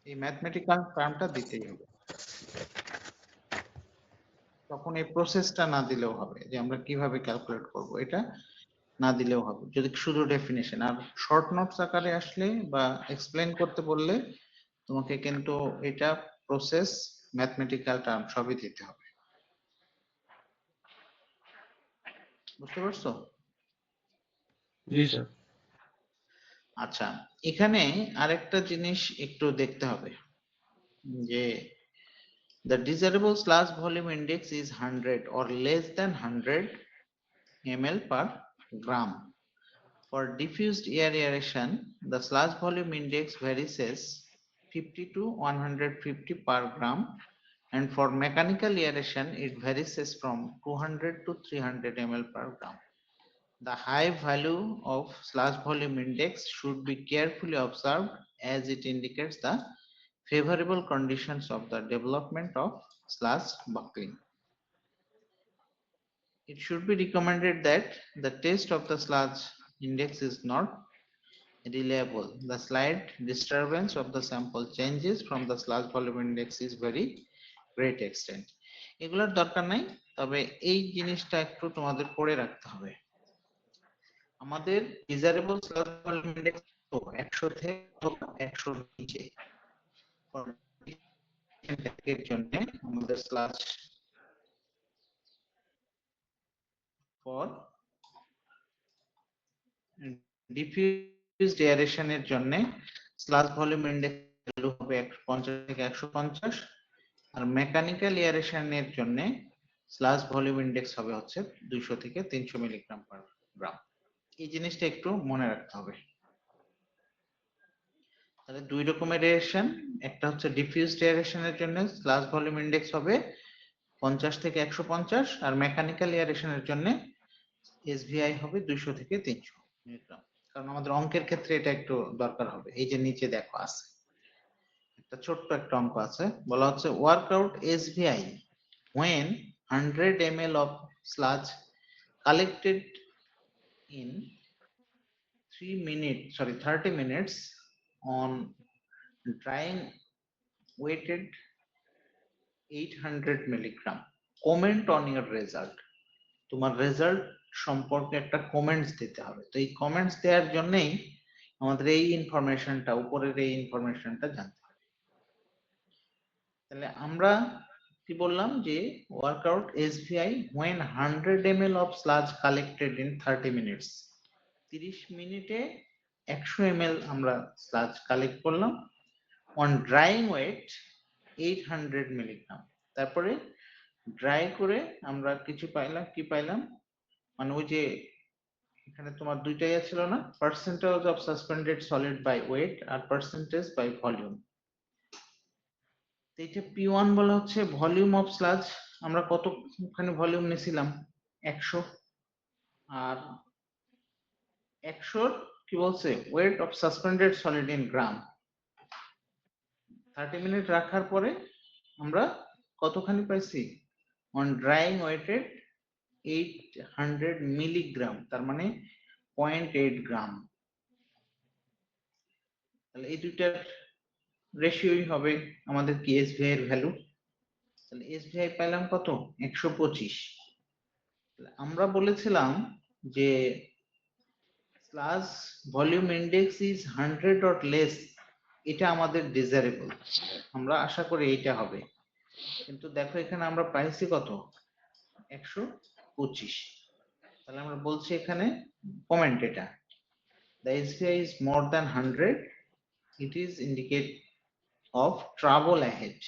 এই ম্যাথমেটিক্যাল টার্মটা দিতেই হবে। তখন এই প্রসেসটা না দিলেও হবে, যে আমরা কিভাবে ক্যালকুলেট করব এটা না দিলেও হবে যদি শুধু ডেফিনেশন। আর শর্ট নোটস আকারে আসলে বা এক্সপ্লেন করতে বললে তোমাকে কিন্তু এটা প্রসেস, ম্যাথমেটিক্যাল টার্ম সবই দিতে হবে। বুঝতে পারছো? জি স্যার। আচ্ছা, এখানে আরেকটা জিনিস একটু দেখতে হবে যে the desirable sludge volume index is 100 or less than 100 ml per gram. For diffused air aeration, the sludge volume index varies as 50 to 150 per gram, and for mechanical aeration, it varies as from 200 to 300 ml per gram. The high value of sludge volume index should be carefully observed as it indicates the favorable conditions of the development of sludge buckling. It should be recommended that the test of the sludge index is not reliable. The slight disturbance of the sample changes from the sludge volume index is very great extent. এগুলোর দরকার নাই, তবে এই জিনিসটা একটু তোমাদের পড়ে রাখতে হবে। আমাদের ডিজারেবল স্লাজ ভলিউম ইন্ডেক্স 100 থেকে অথবা 100 নিচে এর জন্য আমাদের স্লাশ ফর ডিফিউজড এয়ারেশনের জন্য স্লাশ ভলিউম ইনডেক্স ভ্যালু হবে 50 থেকে 150, আর মেকানিক্যাল এয়ারেশনের জন্য স্লাশ ভলিউম ইনডেক্স হবে হচ্ছে 200 থেকে 300 মিলিগ্রাম পার গ্রাম। এই জিনিসটা একটু মনে রাখতে হবে। তাহলে দুই রকমের এয়ারেশন, একটা হচ্ছে ডিফিউজড এয়ারেশনের জন্য স্লাশ ভলিউম ইনডেক্স হবে 50 থেকে 150, আর মেকানিক্যাল এয়ারেশনের জন্য এসভিআই হবে 200 থেকে 300 মিলিগ্রাম। কারণ আমাদের অঙ্কের ক্ষেত্রে এটা একটু দরকার হবে। এই যে নিচে দেখো আছে একটা ছোট্ট একটা অঙ্ক আছে, বলা হচ্ছে work out এসভিআই when 100 ml of sludge collected in 30 minutes on drying weighted 800 milligram. Comment on your result. তোমার রেজাল্ট সম্পর্কে একটা কমেন্টস দিতে হবে। তো এই কমেন্টস দেওয়ার জন্যই আমাদের এই ইনফরমেশনটা, উপরের এই ইনফরমেশনটা জানতে হবে। তাহলে আমরা কি বললাম যে workout এসভিআই when 100 ml of sludge collected in 30 minutes, 30 মিনিটে 100 ml আমরা স্লাজ কালেক্ট করলাম on drying weight 800 মিলিগ্রাম। তারপরে ড্রাই করে আমরা কিছু পাইলাম, কি পাইলাম, মানে ওই যে এখানে তোমার দুইটাই ছিল না, percentage of suspended solid by weight আর পার্সেন্টেজ বাই ভলিউম। এইটা P1 বলা হচ্ছে ভলিউম অফ স্লাজ, আমরা কতখানি ভলিউম নিয়েছিলাম 100, আর 100 কি বলছে weight of suspended solid in gram. 30 minute রাখার পরে আমরা কতখানি পাইছি অন ড্রাইং ওয়েটেড 800 মিলিগ্রাম, তার মানে 0.8 গ্রাম। তাহলে এই দুইটার রেশিওই হবে আমাদের কি এসভিআই এর ভ্যালু। তাহলে এসভিআই পেলাম কত 125। আমরা বলেছিলাম যে sludge volume index is 100 or less, এটা আমাদের ডিজারেবল, আমরা আশা করি এইটা হবে। কিন্তু দেখো এখানে আমরা পাইছি কত 125। তাহলে আমরা বলছি এখানে কমেন্ট, এটা the SVI is more than 100, it is indicate of trouble ahead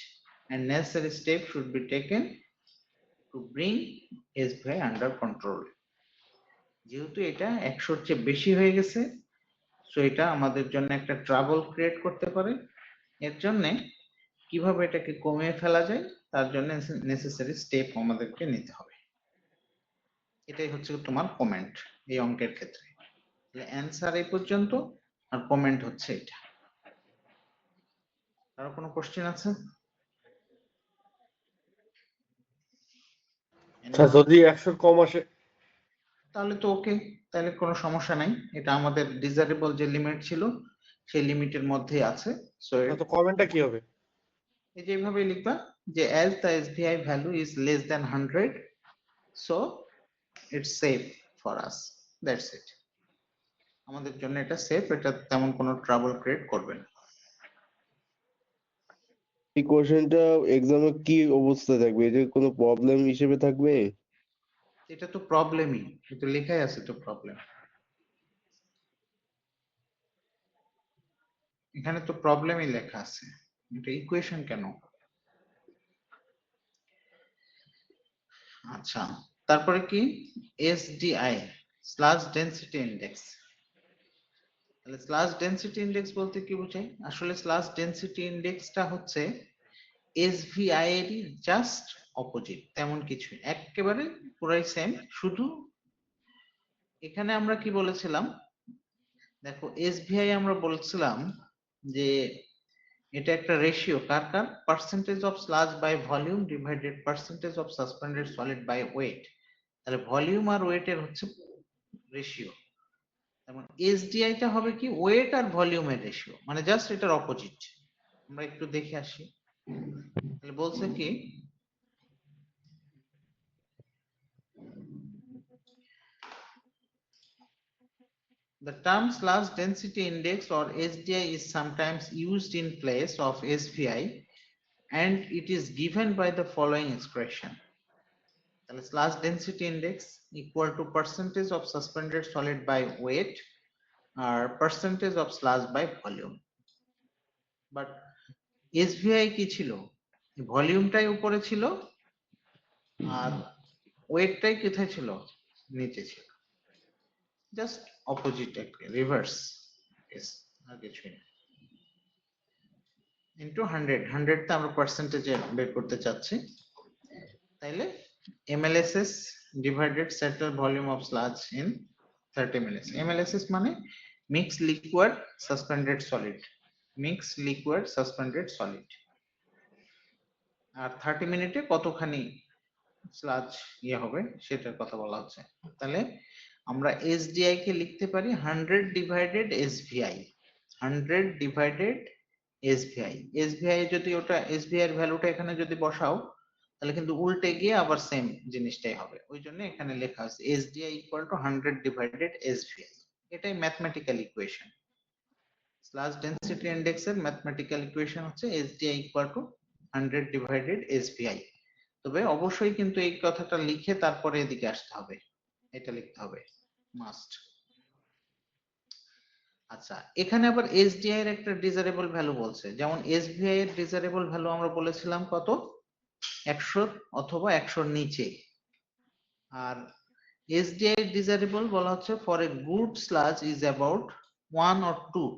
and necessary steps should be taken to bring SVI under control. যেহেতু এটা 100 এর চেয়ে বেশি হয়ে গেছে, সো এটা আমাদের জন্য একটা ট্রাবল ক্রিয়েট করতে পারে। এর জন্য কিভাবে এটাকে কমিয়ে ফেলা যায় তার জন্য নেসেসারি স্টেপ আমাদেরকে নিতে হবে। এটাই হচ্ছে তোমার কমেন্ট এই অঙ্কের ক্ষেত্রে। তাহলে অ্যানসার এই পর্যন্ত, আর কমেন্ট হচ্ছে এটা। আরো কোনো কোশ্চেন আছে? স্যার যদি 100 কম আসে তাহলে তো ওকে, তাহলে কোনো সমস্যা নাই, এটা আমাদের ডিজারেবল যে লিমিট ছিল সেই লিমিটের মধ্যেই আছে। সো তো কমেন্টটা কি হবে? এই যে এইভাবে লিখবা যে as the SVI value is less than 100, so it's safe for us, that's it. আমাদের জন্য এটা সেফ, এটা তেমন কোনো ট্রাবল ক্রিয়েট করবে না। এই কোশ্চেনটা এক্সামে কি অবস্থা থাকবে, এটা কোনো প্রবলেম হিসেবে থাকবে? এটা তো প্রবলেমই, এটা লেখাই আছে তো প্রবলেম, এখানে তো প্রবলেমই লেখা আছে, এটা ইকুয়েশন কেন? আচ্ছা, তারপরে কি এসডিআই স্লাজ ডেনসিটি ইনডেক্স। তাহলে স্লাজ ডেনসিটি ইনডেক্স বলতে কি বোঝায়? আসলে স্লাজ ডেনসিটি ইনডেক্সটা হচ্ছে এসভিআই এরই জাস্ট অপোজিট, তেমন কিছু একেবারে পুরাই সেম। শুধু এখানে আমরা কি বলেছিলাম, দেখো এসভিআই আমরা বলছিলাম যে এটা একটা রেশিও, কার কার, percentage of sludge by volume divided percentage of suspended solid by weight. তাহলে ভলিউম আর ওয়েটের হচ্ছে রেশিও, যেমন এসডিআই টা হবে কি ওয়েট আর ভলিউমের রেশিও, মানে জাস্ট এটার অপোজিট। আমরা একটু দেখে আসি। তাহলে বলছে কি The term sludge density index or SDI is sometimes used in place of SVI and it is given by the following expression. তাহলে sludge density index equal to percentage of suspended solid by weight or percentage of sludge by volume. But SVI কি ছিল? ভলিউমটাই উপরে ছিল আর ওয়েটটাই কোথায় ছিল? নিচে ছিল। Just opposite একটা রিভার্স কেস, আর কিছুই না। ইনটু 100 টা আমরা পার্সেন্টেজে বের করতে চাচ্ছি, তাইলে MLSS divided settle volume of sludge in 30 minutes। MLSS মানে mix liquid suspended solid, mix liquid suspended solid. আর 30 মিনিটে কতখানি স্লাজ ইয়ে হবে সেটার কথা বলা হচ্ছে। তাহলে আমরা SDI কে লিখতে পারি 100 divided SVI, 100 divided SVI। SVI যদি ওটা SVI এর ভ্যালুটা এখানে যদি বসাও তাহলে কিন্তু উল্টে গিয়ে আবার সেম জিনিসটাই হবে, ওই জন্য এখানে লেখা আছে SDI equal to 100 divided SVI। এটাই mathematical equation. Sludge density index এর ম্যাথমেটিক্যাল ইকুয়েশন হচ্ছে SDI equal to 100 divided SVI। তবে অবশ্যই কিন্তু এই কথাটা লিখে তারপরে এদিকে আসতে হবে, এটা লিখতে হবে মাস্ট। আচ্ছা, এখানে আবার SDI এর একটা ডিজারেবল ভ্যালু বলছে, যেমন SVI এর ডিজারেবল ভ্যালু আমরা বলেছিলাম কত, 100 অথবা 100 এর নিচে। আর SDI এর ডিজারেবল বলা হচ্ছে for a good sludge is about 1 or 2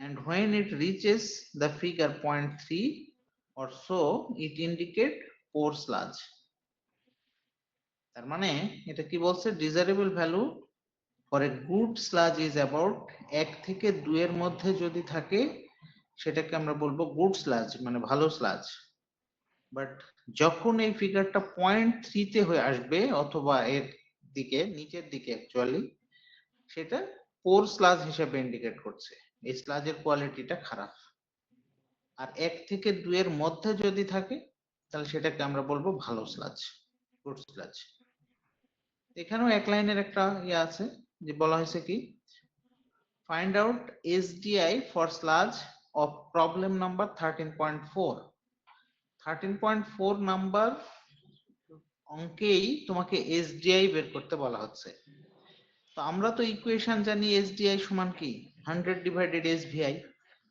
and when it reaches the figure 0.3 or so it indicate poor sludge। তার মানে এটা কি বলছে, desirable value for a good sludge is about 1 থেকে 2 এর মধ্যে যদি থাকে সেটাকে আমরা বলবো গুড স্লাজ, মানে ভালো স্লাজ। বাট যখন এই ফিগারটা 0.3 তে হয়ে আসবে অথবা এর দিকে নিচের দিকে অ্যাকচুয়ালি, সেটা পোর স্লাজ হিসেবে ইন্ডিকেট করছে, এই স্লাজের কোয়ালিটিটা খারাপ। আর 1 থেকে 2 এর মধ্যে যদি থাকে তাহলে সেটাকে আমরা বলবো ভালো স্লাজ, গুড স্লাজ। এখানেও এক লাইনের একটা ইয়ে আছে, যে বলা হয়েছে কি, find out SDI for sludge of problem number 13.4। 13.4 number অঙ্কেই তোমাকে SDI বের করতে বলা হচ্ছে। তো আমরা তো ইকুয়েশন জানি SDI সমান কি 100 ডিভাইডেড SVI।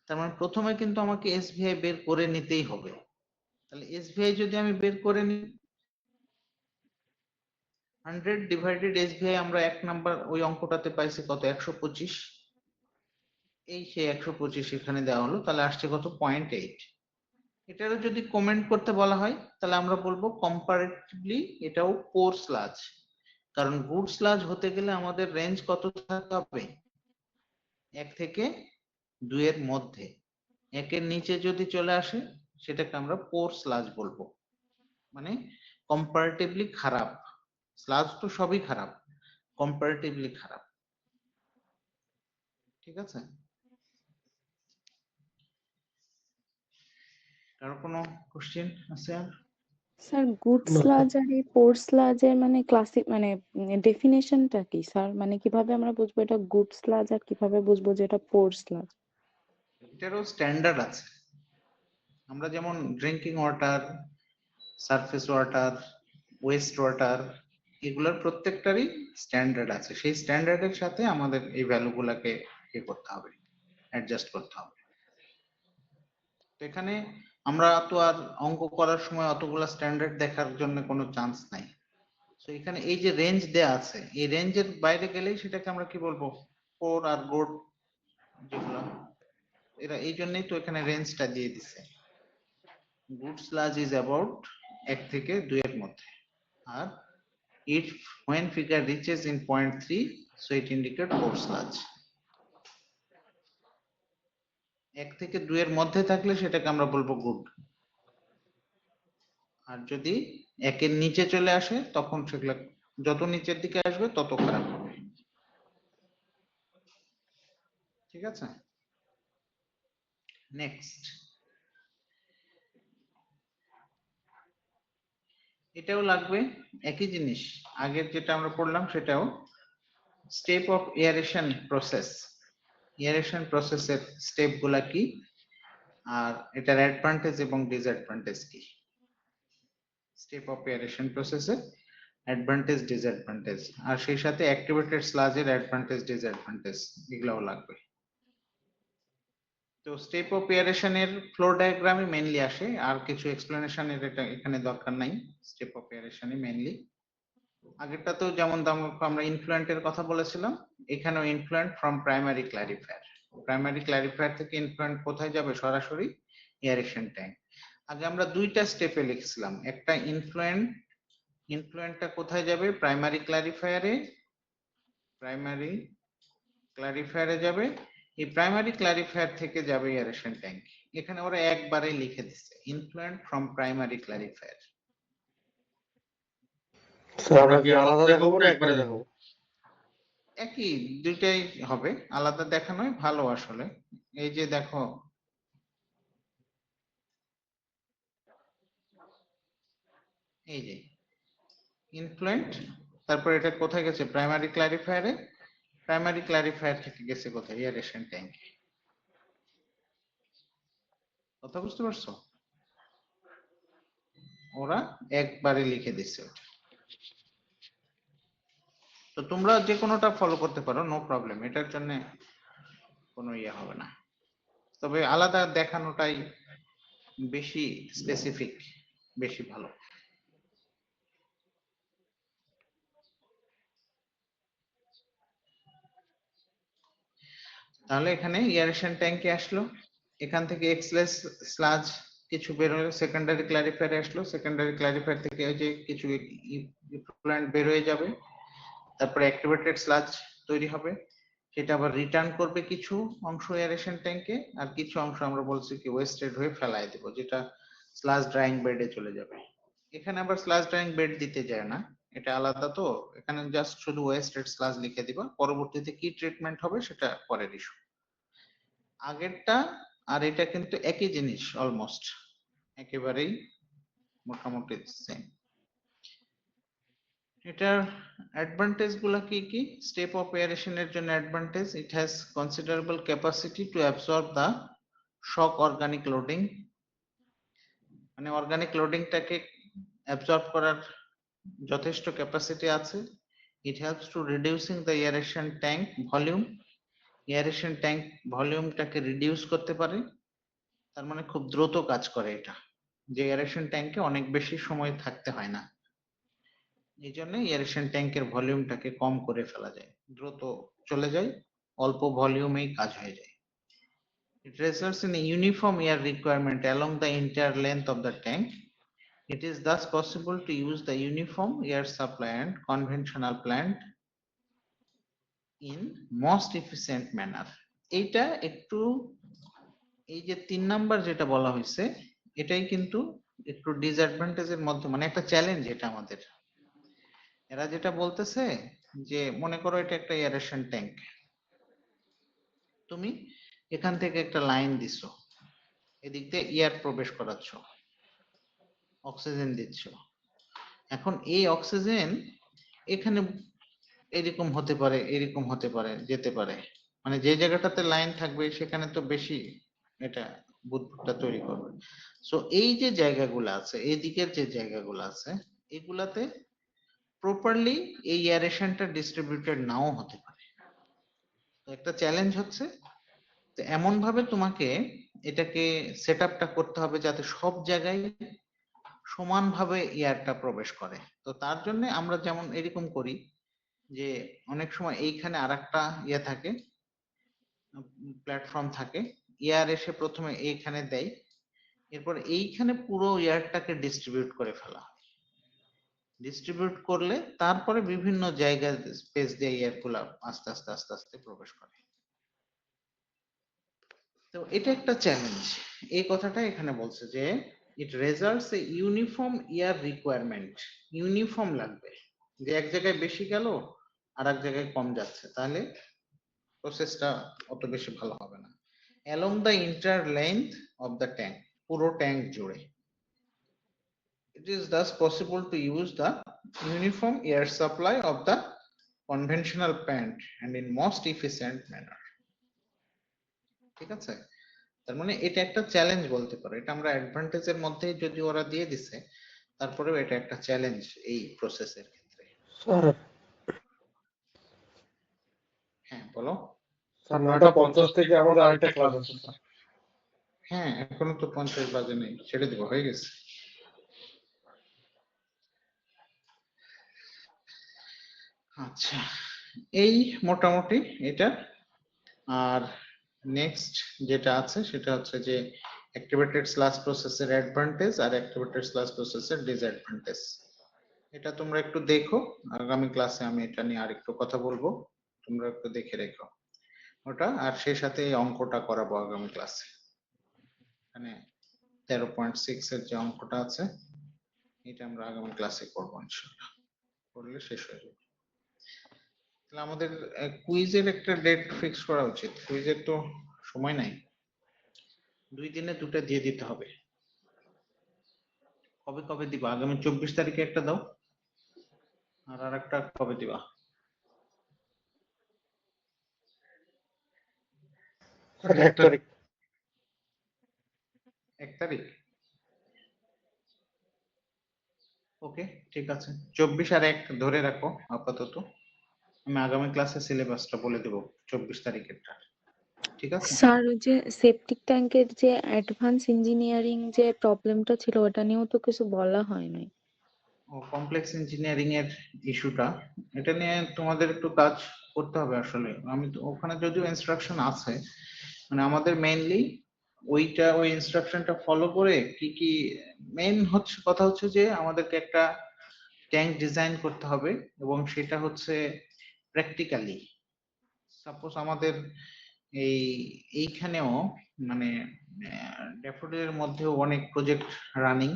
তার মানে প্রথমে কিন্তু আমাকে SVI বের করে নিতেই হবে। তাহলে SVI যদি আমি বের করে নিই, 100 ডিভাইডেড SVI আমরা এক নাম্বার ওই অঙ্কটাতে পাইছি কত, 125। এই সেই 125 এখানে দেওয়া হলো, তাহলে আসছে কত, 0.8। এটারও যদি কমেন্ট করতে বলা হয় তাহলে আমরা বলবো কম্পারেটিভলি এটাও পোর স্লাজ, কারণ গুড স্লাজ হতে গেলে আমাদের রেঞ্জ কত থাকতে হবে, 1 থেকে 2 এর মধ্যে। 1 এর নিচে যদি চলে আসে সেটাকে আমরা পোর স্লাজ বলবো, মানে কম্পারেটিভলি খারাপ। স্লাজ তো সবই খারাপ, কম্পারেটিভলি খারাপ। ঠিক আছে, কারো কোনো কোশ্চেন আছে আর? স্যার গুড না স্লাজ আর এই পোর স্লাজের মানে ক্লাসিক মানে ডেফিনেশনটা কি স্যার? মানে কিভাবে আমরা বুঝবো এটা গুড স্লাজ আর কিভাবে বুঝবো যে এটা পোর স্লাজ? এটারও স্ট্যান্ডার্ড আছে। আমরা যেমন drinking water, surface water, West water, এগুলোর প্রত্যেকটারই স্ট্যান্ডার্ড আছে। সেই স্ট্যান্ডার্ডের সাথে আমাদের এই ভ্যালুগুলোকে ইয়ে করতে হবে, অ্যাডজাস্ট করতে হবে। তো এখানে আমরা তো আর অঙ্ক করার সময় অতগুলা স্ট্যান্ডার্ড দেখার জন্য কোনো চান্স নাই। তো এখানে এই যে রেঞ্জ দেয়া আছে, এই রেঞ্জের বাইরে গেলেই সেটাকে আমরা কি বলবো, পোর আর গুড যেগুলো, এরা এই জন্যই তো এখানে রেঞ্জটা দিয়ে দিছে। গুড স্লাজ ইজ অ্যাবাউট 1 থেকে 2 এর মধ্যে, আর if when figure reaches in 0.3 so it indicate poor sludge। 1 থেকে 2 এর মধ্যে থাকলে সেটাকে আমরা বলবো গুড, আর যদি 1 এর নিচে চলে আসে তখন সেগুলো যত নিচের দিকে আসবে তত খারাপ হবে। ঠিক আছে, নেক্সট। এটাও লাগবে একই জিনিস, আগের যেটা আমরা পড়লাম সেটাও, step of aeration process, aeration প্রসেসের স্টেপ গুলা কি আর এটার অ্যাডভান্টেজ এবং ডিসঅ্যাডভান্টেজ কি, স্টেপ অফ এয়ারেশন প্রসেসের অ্যাডভান্টেজ ডিসঅ্যাডভান্টেজ, আর সেই সাথে অ্যাক্টিভেটেড স্লাজের অ্যাডভান্টেজ ডিসঅ্যাডভান্টেজ এগুলাও লাগবে। তো স্টেপ অফ এয়ারেশনের ফ্লো ডায়াগ্রামে মেইনলি আসে, আর কিছু এক্সপ্লেনেশনের এটা এখানে দরকার নাই। স্টেপ অফ এয়ারেশনে মেইনলি আগেরটাতেও যেমন আমরা ইনফ্লুয়েন্টের কথা বলেছিলাম, এখানেও influent from primary clarifier, primary clarifier থেকে ইনফ্লুয়েন্ট কোথায় যাবে, সরাসরি এয়ারেশন ট্যাঙ্ক। আগে আমরা দুইটা স্টেপে লিখছিলাম, একটা ইনফ্লুয়েন্টটা কোথায় যাবে, প্রাইমারি ক্লারিফায়ারে যাবে, এই প্রাইমারি ক্লারিফায়ার থেকে যাবে এয়ারেশন ট্যাঙ্ক। এখানে ওরা একবারে লিখে দিচ্ছে ইনফ্লুয়েন্ট ফ্রম প্রাইমারি ক্লারিফায়ার। স্যার আমরা কি আলাদা দেখাবো না একবারে দেখাবো? একই, দুইটাই হবে, আলাদা দেখানোই ভালো আসলে। এই যে দেখো, এই যে ইনফ্লুয়েন্ট, তারপর এটা কোথায় গেছে, প্রাইমারি ক্লারিফায়ারে, প্রাইমারি ক্লারিফায়ার থেকে গেছে কোথায়, এয়ারেশন ট্যাঙ্কে। কথা বুঝতে পারছো? ওরা একবারে লিখে দিচ্ছে ওটা। তো তোমরা যে কোনোটা ফলো করতে পারো, নো প্রবলেম, এটার জন্য কোনো ইয়ে হবে না, তবে আলাদা দেখানোটাই বেশি স্পেসিফিক, বেশি ভালো। তাহলে এখানে এয়ারেশন ট্যাঙ্কে আসলো, এখান থেকে এক্সলেস স্লাজ কিছু বের হলো, সেকেন্ডারি ক্লারিফায়ারে আসলো, সেকেন্ডারি ক্লারিফায়ার থেকে ওই যে কিছু ইফ্লুয়েন্ট বের হয়ে যাবে, তারপরে অ্যাক্টিভেটেড স্লাজ তৈরি হবে, সেটা আবার রিটার্ন করবে কিছু অংশ এয়ারেশন ট্যাঙ্কে, আর কিছু অংশ আমরা বলছি কি ওয়েস্টেড হয়ে ফেলায় দেবো, যেটা স্লাজ ড্রাইং বেডে চলে যাবে। এখানে আবার স্লাজ ড্রাইং বেড দিতে যায় না, এটা আলাদা, তো এখানে জাস্ট শুধু ওয়েস্টেড স্লাজ লিখে দিবা, পরবর্তীতে কি ট্রিটমেন্ট হবে সেটা পরের ইস্যু। আগেরটা আর এটা কিন্তু একই জিনিস, অলমোস্ট একেবারেই মোটামুটি সেম। এটার অ্যাডভান্টেজ গুলা কি কি, স্টেপ অফ এয়ারেশনের জন্য advantage, it has considerable capacity to absorb the shock organic loading, মানে অর্গানিক লোডিংটাকে অ্যাবসর্ব করার যথেষ্ট ক্যাপাসিটি আছে। It helps to reducing the aeration tank volume, aeration tank ভলিউমটাকে রিডিউস করতে পারে, তার মানে খুব দ্রুত কাজ করে এটা, যে এয়ারেশন ট্যাঙ্কে অনেক বেশি সময় থাকতে হয় না, এই জন্য এয়ারেশন ট্যাঙ্কের ভলিউমটাকে কম করে ফেলা যায়, দ্রুত চলে যায়, অল্প ভলিউমেই কাজ হয়ে যায়। It results in a uniform air requirement along the entire length of the tank. It is thus possible to use the uniform air supply and conventional plant in most efficient manner. এইটা একটু, এই যে 3 number যেটা বলা হয়েছে, এটাই কিন্তু একটু ডিসঅ্যাডভান্টেজের মধ্যে, মানে একটা চ্যালেঞ্জ এটা আমাদের। এরা যেটা বলতেছে যে মনে করো এটা একটা এয়ারেশন ট্যাঙ্ক, তুমি এখান থেকে একটা লাইন দিছো, এদিক দিয়ে এয়ার প্রবেশ করাচ্ছ, অক্সিজেন দিচ্ছ, এখন এই অক্সিজেন এখানে এরকম হতে পারে, এরকম হতে পারে, যেতে পারে, মানে যে জায়গাটাতে লাইন থাকবে সেখানে তো বেশি এটা বুদবুদটা তৈরি করবে। সো এই যে জায়গাগুলো আছে, এই দিকের যে জায়গাগুলো আছে, এগুলাতে প্রপারলি এই এয়ারেশনটা ডিস্ট্রিবিউটেড নাও হতে পারে। তো একটা চ্যালেঞ্জ হচ্ছে, তো এমন ভাবে তোমাকে এটাকে সেট আপটা করতে হবে যাতে সব জায়গায় সমানভাবে এয়ারটা প্রবেশ করে। তো তার জন্য আমরা যেমন এরকম করি যে অনেক সময় এইখানে আরেকটা ইয়ে থাকে, প্ল্যাটফর্ম থাকে, এয়ার এসে প্রথমে এইখানে দেয়, এরপর এইখানে পুরো এয়ারটাকে ডিস্ট্রিবিউট করে ফেলা হয়, ডিস্ট্রিবিউট করলে তারপরে বিভিন্ন জায়গায় স্পেস দিয়ে এয়ার গুলা আস্তে আস্তে আস্তে আস্তে প্রবেশ করে। তো এটা একটা চ্যালেঞ্জ, এই কথাটা এখানে বলছে যে it results a uniform air requirement, uniform লাগবে, যে এক জায়গায় বেশি গেল আর এক জায়গায় কম যাচ্ছে, তাহলে প্রসেসটা অত বেশি ভালো হবে না। Along the inter length of the tank, পুরো ট্যাঙ্ক জুড়ে। It is thus possible to use the uniform air supply of the conventional pant and in most efficient manner. ঠিক আছে, তার মানে এটা একটা চ্যালেঞ্জ বলতে পারো, এটা আমরা অ্যাডভান্টেজের মধ্যে যদি ওরা দিয়ে দিছে, তারপরেও এটা একটা চ্যালেঞ্জ এই প্রসেসের ক্ষেত্রে। স্যার হ্যাঁ বলো। স্যার 9:50 থেকে আমাদের আরেকটা ক্লাস আছে স্যার। হ্যাঁ এখনো তো 50 বাজে নেই, ছেড়ে দিব, হয়ে গেছে। আচ্ছা এই মোটামুটি এটা। আর নেক্সট যেটা আছে সেটা হচ্ছে যে অ্যাক্টিভেটেড স্ল্যাশ প্রসেসের অ্যাডভান্টেজ আর অ্যাক্টিভেটেড স্ল্যাশ প্রসেসের ডিসঅ্যাডভান্টেজ, এটা তোমরা একটু দেখো, আগামী ক্লাসে আমি এটা নিয়ে আরেকটু কথা বলবো, তোমরা একটু দেখে রেখো ওটা। আর সেই সাথে এই অঙ্কটা করাবো আগামী ক্লাসে, মানে 13.6 এর যে অঙ্কটা আছে এটা আমরা আগামী ক্লাসে করবো ইনশাআল্লাহ, করলে শেষ হয়ে যাবে। তাহলে আমাদের কুইজের একটা ডেট ফিক্স করা উচিত, কুইজের তো সময় নাই, 2 দিনে 2টা দিয়ে দিতে হবে। কবে কবে দিবা? আগামী 24 তারিখে একটা দাও, আর আরেকটা কবে দিবা? স্যার 1 তারিখ। 1 তারিখ, ওকে ঠিক আছে, 24 আর 1 ধরে রাখো আপাতত, আমি আগামী ক্লাসে সিলেবাসটা বলে দেব 24 তারিখেরটা, ঠিক আছে? স্যার ওই যে সেপটিক ট্যাঙ্কের যে অ্যাডভান্স ইঞ্জিনিয়ারিং যে প্রবলেমটা ছিল ওটা নিয়েও তো কিছু বলা হয় নাই। ও কমপ্লেক্স ইঞ্জিনিয়ারিং এর ইস্যুটা, এটা নিয়ে তোমাদের একটু কাজ করতে হবে আসলে। আমি তো ওখানে যদিও ইনস্ট্রাকশন আছে, মানে আমাদের মেইনলি ওইটা ওই ইনস্ট্রাকশনটা ফলো করে কি কি মেইন হচ্ছে কথা হচ্ছে যে আমাদেরকে একটা ট্যাঙ্ক ডিজাইন করতে হবে, এবং সেটা হচ্ছে প্র্যাকটিক্যালি। সাপোজ আমাদের এইখানেও মানে ড্যাফোডিলের মধ্যেও অনেক প্রজেক্ট রানিং,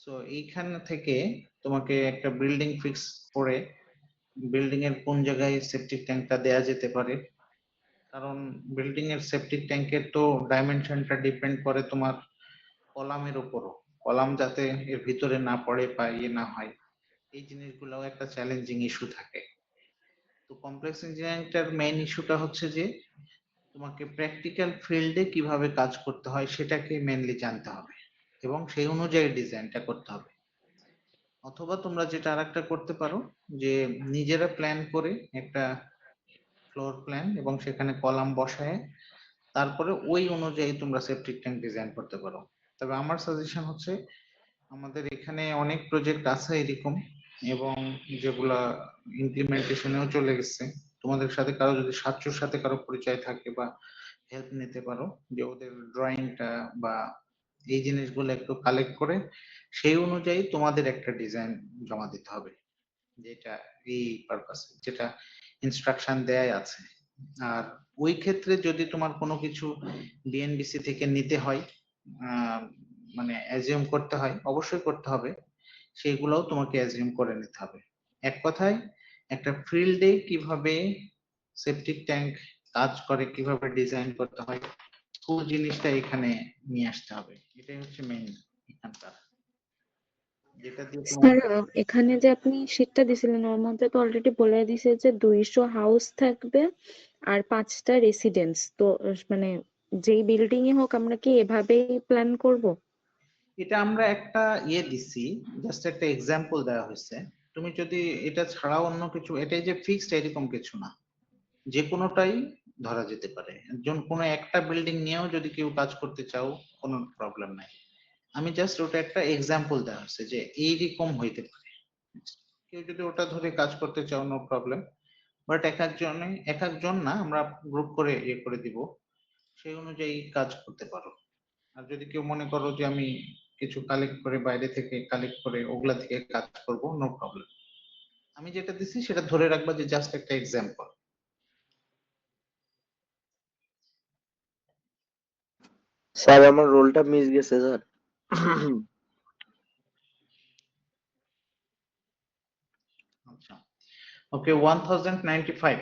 সো এইখান থেকে তোমাকে একটা বিল্ডিং ফিক্স করে বিল্ডিং এর কোন জায়গায় সেপটিক ট্যাঙ্কটা দেয়া যেতে পারে, কারণ বিল্ডিং এর সেপটিক ট্যাঙ্কের তো ডাইমেনশনটা ডিপেন্ড করে তোমার কলামের উপরও, কলাম যাতে এর ভিতরে না পড়ে বা ইয়ে না হয়, এই জিনিসগুলোও একটা চ্যালেঞ্জিং ইস্যু থাকে। তো কমপ্লেক্স ইঞ্জিনিয়ারিংটার মেইন ইস্যুটা হচ্ছে যে তোমাকে প্র্যাকটিক্যাল ফিল্ডে কিভাবে কাজ করতে হয় সেটাকে মেইনলি জানতে হবে, এবং সেই অনুযায়ী ডিজাইনটা করতে হবে। অথবা তোমরা যেটা আরেকটা করতে পারো যে নিজেরা প্ল্যান করে একটা ফ্লোর প্ল্যান এবং সেখানে কলাম বসায় তারপরে ওই অনুযায়ী তোমরা সেপটিক ট্যাঙ্ক ডিজাইন করতে পারো। তবে আমার সাজেশন হচ্ছে আমাদের এখানে অনেক প্রজেক্ট আছে এরকম, এবং যেগুলা ইমপ্লিমেন্টেশনেও চলে গেছে। তোমাদের সাথে কারো যদি সাতশোর সাথে কারো পরিচয় থাকে বা হেল্প নিতে পারো, যে ওদের ড্রয়িংটা বা এই জিনিসগুলো একটু কালেক্ট করে সেই অনুযায়ী তোমাদের একটা ডিজাইন জমা দিতে হবে, যেটা এই পারপাসে যেটা ইনস্ট্রাকশন দেয়াই আছে। আর ওই ক্ষেত্রে যদি তোমার কোনো কিছু বিএনবিসি থেকে নিতে হয়, আহ, মানে অ্যাজিউম করতে হয়, অবশ্যই করতে হবে, সেইগুলোও তোমাকে অ্যাজিউম করে নিতে হবে। এক কথায় একটা ফিল্ডে কিভাবে সেপটিক ট্যাঙ্ক কাজ করে, কিভাবে ডিজাইন করতে হয়, পুরো জিনিসটা এখানে নিয়ে আসতে হবে, এটাই হচ্ছে মেইন এখানকার, যেটা দিয়ে তোমার স্যার এখানে যে আপনি শীটটা দিছিলেন ওর মধ্যে তো অলরেডি বলে দিছে যে 200 হাউস থাকবে আর 5টা রেসিডেন্স, তো মানে যেই বিল্ডিং এ হোক আমরা কি এভাবেই প্ল্যান করব? এটা আমরা একটা ইয়ে দিছি, জাস্ট একটা এক্সাম্পল দেওয়া হয়েছে। তুমি যদি এটা ছাড়াও অন্য কিছু, এটাই যে ফিক্সড এরকম কিছু না, যে কোনোটাই ধরা যেতে পারে। একজন কোনো একটা বিল্ডিং নিয়েও যদি কেউ কাজ করতে চাও কোনো প্রবলেম নাই, আমি জাস্ট ওটা একটা এক্সাম্পল দেওয়া হয়েছে যে এইরকম হইতে পারে। কেউ যদি ওটা ধরে কাজ করতে চাও নো প্রবলেম, বাট এক একজন না, আমরা গ্রুপ করে ইয়ে করে দিব, সেই অনুযায়ী কাজ করতে পারো। আর যদি কেউ মনে করো যে আমি কিছু কালেক্ট করে বাইরে থেকে কালেক্ট করে ওগুলা থেকে কাজ করব, নো প্রবলেম। আমি যেটা দিছি সেটা ধরে রাখবা যে জাস্ট একটা এক্সাম্পল। স্যার আমার রোলটা মিস গেছে স্যার। আচ্ছা ওকে, 1095